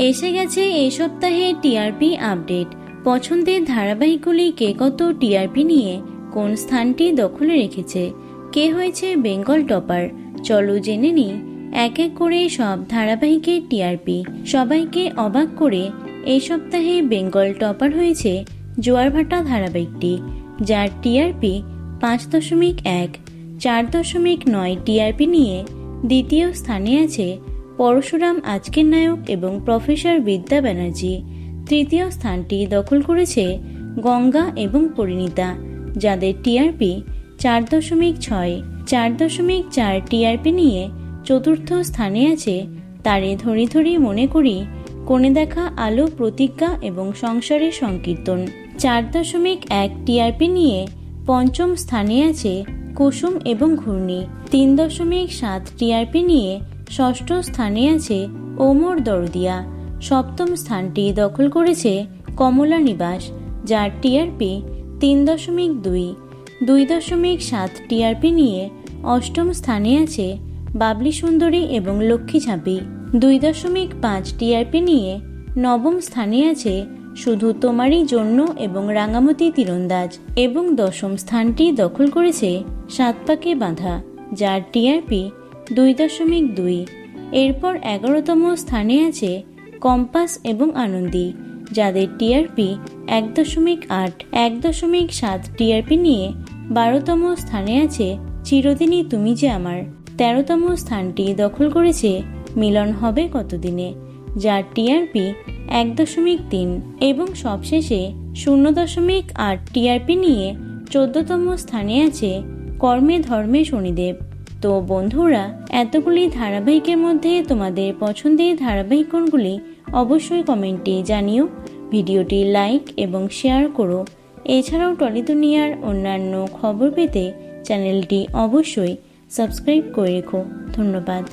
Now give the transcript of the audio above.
এসে গেছে এই সপ্তাহে টিআরপি আপডেট। পছন্দের ধারাবাহিকগুলি কে কত টিআরপি নিয়ে কোন স্থানটি দখলে রেখেছে, কে হয়েছে বেঙ্গল টপার, চলো জেনে নিই এক এক করে সব ধারাবাহিকের টিআরপি। সবাইকে অবাক করে এই সপ্তাহে বেঙ্গল টপার হয়েছে জোয়ারভাটা ধারাবাহিকটি, যার টিআরপি 5.1, 4.9 টিআরপি নিয়ে দ্বিতীয় স্থানে আছে পরশুরাম আজকের নায়ক এবং প্রফেসর বিদ্যা ব্যানার্জি। তৃতীয় স্থানটি দখল করেছে গঙ্গা এবং পরিণীতা, যাদের টিআরপি 4.6, 4.4 টিআরপি নিয়ে চতুর্থ স্থানে আছে তারে ধরি ধরি মনে করি, কোণে দেখা আলো, প্রতিজ্ঞা এবং সংসারের সংকীর্তন। 4.1 টিআরপি নিয়ে পঞ্চম স্থানে আছে কুসুম এবং ঘূর্ণি। 3.7 টিআরপি নিয়ে ষষ্ঠ স্থানে আছে ওমর দরদিয়া। সপ্তম স্থানটি দখল করেছে কমলা নিবাস, যার টিআরপি 3.2, 2.7 টিআরপি নিয়ে অষ্টম স্থানে আছে বাবলি সুন্দরী এবং লক্ষ্মী ঝাঁপি। 2.5 টিআরপি নিয়ে নবম স্থানে আছে শুধু তোমারই জন্য এবং রাঙামতি তীরন্দাজ, এবং দশম স্থানটি দখল করেছে সাত পাকে বাঁধা, যার টিআরপি 2.2। এরপর 11তম স্থানে আছে কম্পাস এবং আনন্দী, যাদের টিআরপি 1.8, 1.7 টিআরপি নিয়ে 12তম স্থানে আছে চিরদিনই তুমি যে আমার। 13তম স্থানটি দখল করেছে মিলন হবে কতদিনে, যার টিআরপি 1.3, এবং সবশেষে 0.8 টিআরপি নিয়ে 14তম স্থানে আছে কর্মে ধর্মে শনিদেব। তো বন্ধুরা, এতগুলি ধারাবাহিকের মধ্যে তোমাদের পছন্দের ধারাবাহিক কোনগুলি অবশ্যই কমেন্টে জানিও। ভিডিওটি লাইক এবং শেয়ার করো। এছাড়াও টলি দুনিয়ার অন্যান্য খবর পেতে চ্যানেলটি অবশ্যই সাবস্ক্রাইব করে রেখো। ধন্যবাদ।